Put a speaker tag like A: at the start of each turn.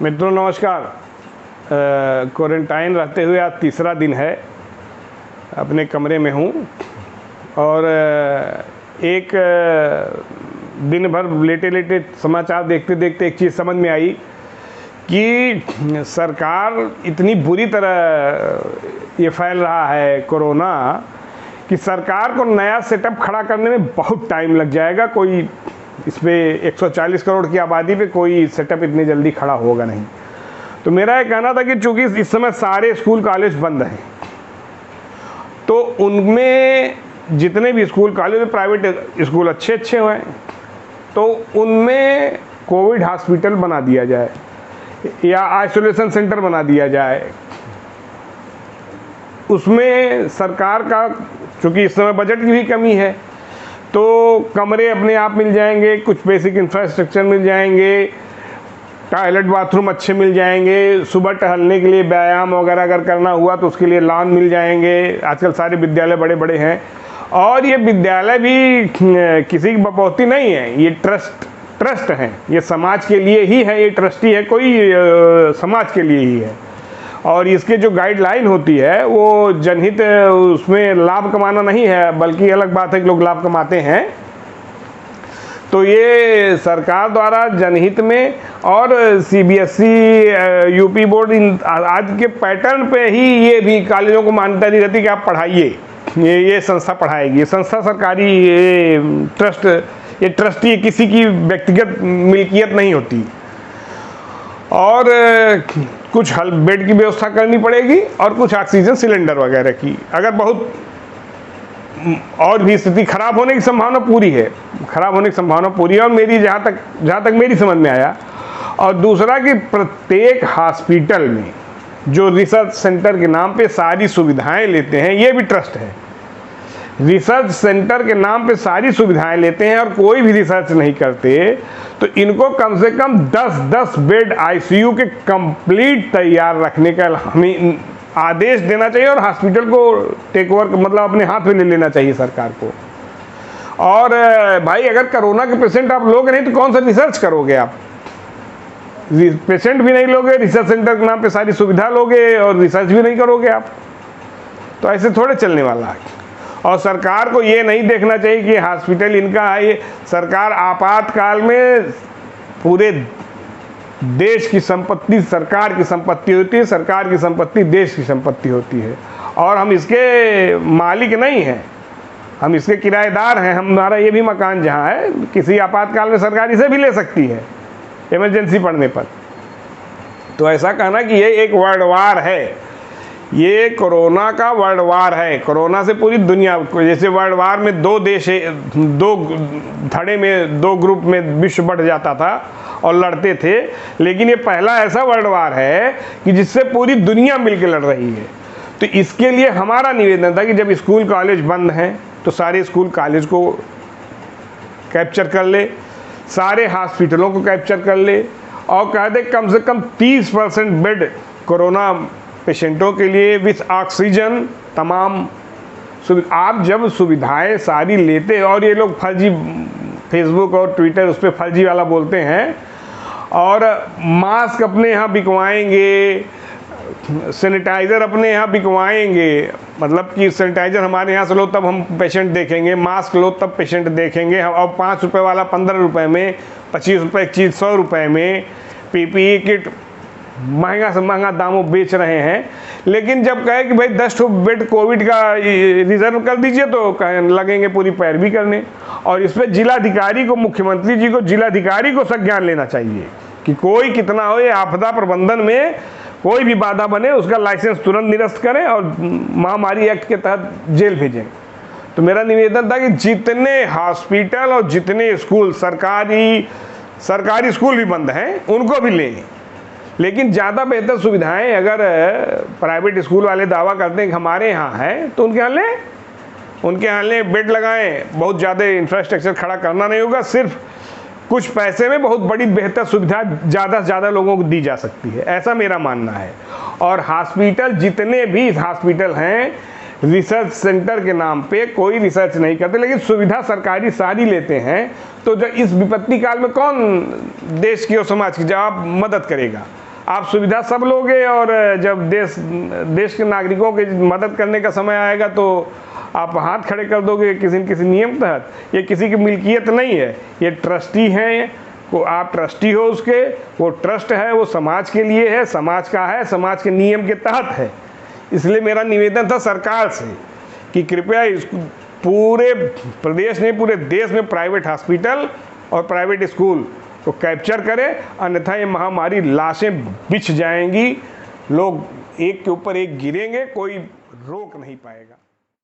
A: मित्रों नमस्कार। क्वारंटाइन रहते हुए आज तीसरा दिन है, अपने कमरे में हूँ और एक दिन भर लेटे लेटे समाचार देखते देखते एक चीज़ समझ में आई कि सरकार इतनी बुरी तरह ये फैल रहा है कोरोना कि सरकार को नया सेटअप खड़ा करने में बहुत टाइम लग जाएगा। कोई इस पर 140 करोड़ की आबादी पे कोई सेटअप इतनी जल्दी खड़ा होगा नहीं। तो मेरा ये कहना था कि चूंकि इस समय सारे स्कूल कॉलेज बंद हैं, तो उनमें जितने भी स्कूल कॉलेज प्राइवेट स्कूल अच्छे हुए हैं, तो उनमें कोविड हॉस्पिटल बना दिया जाए या आइसोलेशन सेंटर बना दिया जाए। उसमें सरकार का, चूँकि इस समय बजट की भी कमी है, तो कमरे अपने आप मिल जाएंगे, कुछ बेसिक इंफ्रास्ट्रक्चर मिल जाएंगे, टॉयलेट बाथरूम अच्छे मिल जाएंगे, सुबह टहलने के लिए व्यायाम वगैरह अगर करना हुआ तो उसके लिए लॉन मिल जाएंगे। आजकल सारे विद्यालय बड़े बड़े हैं और ये विद्यालय भी किसी की बपौती नहीं है, ये ट्रस्ट हैं, ये समाज के लिए ही है, ये ट्रस्टी है कोई समाज के लिए ही है। और इसके जो गाइडलाइन होती है वो जनहित, उसमें लाभ कमाना नहीं है, बल्कि अलग बात है कि लोग लाभ कमाते हैं। तो ये सरकार द्वारा जनहित में और सीबीएसई यूपी बोर्ड आज के पैटर्न पे ही ये भी कॉलेजों को मान्यता दी रहती कि आप पढ़ाइए, ये संस्था पढ़ाएगी। ये संस्था सरकारी, ये ट्रस्टी किसी की व्यक्तिगत मिल्कियत नहीं होती। और कुछ बेड की व्यवस्था करनी पड़ेगी और कुछ ऑक्सीजन सिलेंडर वगैरह की। अगर बहुत और भी स्थिति खराब होने की संभावना पूरी है, और मेरी जहाँ तक मेरी समझ में आया। और दूसरा कि प्रत्येक हॉस्पिटल में जो रिसर्च सेंटर के नाम पे सारी सुविधाएं लेते हैं, ये भी ट्रस्ट है, रिसर्च सेंटर के नाम पे सारी सुविधाएं लेते हैं और कोई भी रिसर्च नहीं करते, तो इनको कम से कम 10-10 बेड आईसीयू के कंप्लीट तैयार रखने का हमें आदेश देना चाहिए और हॉस्पिटल को टेक ओवर, मतलब अपने हाथ में ले लेना चाहिए सरकार को। और भाई अगर कोरोना के पेशेंट आप लोगे नहीं तो कौन सा रिसर्च करोगे आप? पेशेंट भी नहीं लोगे, रिसर्च सेंटर के नाम पे सारी सुविधा लोगे और रिसर्च भी नहीं करोगे आप, तो ऐसे थोड़े चलने वाला है। और सरकार को ये नहीं देखना चाहिए कि हॉस्पिटल इनका है। ये सरकार आपातकाल में पूरे देश की संपत्ति सरकार की संपत्ति होती है, सरकार की संपत्ति देश की संपत्ति होती है और हम इसके मालिक नहीं हैं, हम इसके किराएदार हैं। हमारा ये भी मकान जहाँ है, किसी आपातकाल में सरकार इसे भी ले सकती है इमरजेंसी पड़ने पर। तो ऐसा कहना कि ये एक वर्ल्ड वार है, ये कोरोना का वर्ल्ड वार है। कोरोना से पूरी दुनिया, जैसे वर्ल्ड वार में दो देश, दो धड़े में, दो ग्रुप में विश्व बढ़ जाता था और लड़ते थे, लेकिन ये पहला ऐसा वर्ल्ड वार है कि जिससे पूरी दुनिया मिलकर लड़ रही है। तो इसके लिए हमारा निवेदन था कि जब स्कूल कॉलेज बंद हैं तो सारे स्कूल कॉलेज को कैप्चर कर ले, सारे हॉस्पिटलों को कैप्चर कर ले और कह दे कम से कम 30% बेड कोरोना पेशेंटों के लिए विथ ऑक्सीजन तमाम आप जब सुविधाएं सारी लेते, और ये लोग फर्जी फेसबुक और ट्विटर उस पर फर्जी वाला बोलते हैं, और मास्क अपने यहाँ बिकवाएंगे, सैनिटाइज़र अपने यहाँ बिकवाएंगे, मतलब कि सैनिटाइज़र हमारे यहाँ से लो तब हम पेशेंट देखेंगे, मास्क लो तब पेशेंट देखेंगे। और 5 रुपये वाला 15 रुपये में, 25 रुपये की चीज़ 100 रुपये में, पीपीई किट महंगा से महंगा दामों बेच रहे हैं। लेकिन जब कहे कि भाई 10 बेड कोविड का रिजर्व कर दीजिए तो लगेंगे पूरी पैरवी करने। और इस पर जिलाधिकारी को, मुख्यमंत्री जी को, जिलाधिकारी को संज्ञान लेना चाहिए कि कोई कितना हो, ये आपदा प्रबंधन में कोई भी बाधा बने उसका लाइसेंस तुरंत निरस्त करें और महामारी एक्ट के तहत जेल भेजें। तो मेरा निवेदन था कि जितने हॉस्पिटल और जितने स्कूल, सरकारी स्कूल भी बंद हैं, उनको भी लें, लेकिन ज़्यादा बेहतर सुविधाएं अगर प्राइवेट स्कूल वाले दावा करते हैं कि हमारे यहाँ है, तो उनके यहाँ लें, बेड लगाएं। बहुत ज़्यादा इंफ्रास्ट्रक्चर खड़ा करना नहीं होगा, सिर्फ कुछ पैसे में बहुत बड़ी बेहतर सुविधा ज़्यादा से ज़्यादा लोगों को दी जा सकती है, ऐसा मेरा मानना है। और हॉस्पिटल, जितने भी हॉस्पिटल हैं, रिसर्च सेंटर के नाम पे कोई रिसर्च नहीं करते, लेकिन सुविधा सरकारी सारी लेते हैं। तो जब इस विपत्ति काल में कौन देश की और समाज की जवाब मदद करेगा? आप सुविधा सब लोगे और जब देश के नागरिकों की मदद करने का समय आएगा तो आप हाथ खड़े कर दोगे किसी न किसी नियम तहत। ये किसी की मिल्कियत नहीं है, ये ट्रस्टी हैं, को आप ट्रस्टी हो उसके, वो ट्रस्ट है, वो समाज के लिए है, समाज का है, समाज के नियम के तहत है। इसलिए मेरा निवेदन था सरकार से कि कृपया इस पूरे प्रदेश में, पूरे देश में प्राइवेट हॉस्पिटल और प्राइवेट स्कूल को कैप्चर करें, अन्यथा ये महामारी लाशें बिछ जाएंगी, लोग एक के ऊपर एक गिरेंगे, कोई रोक नहीं पाएगा।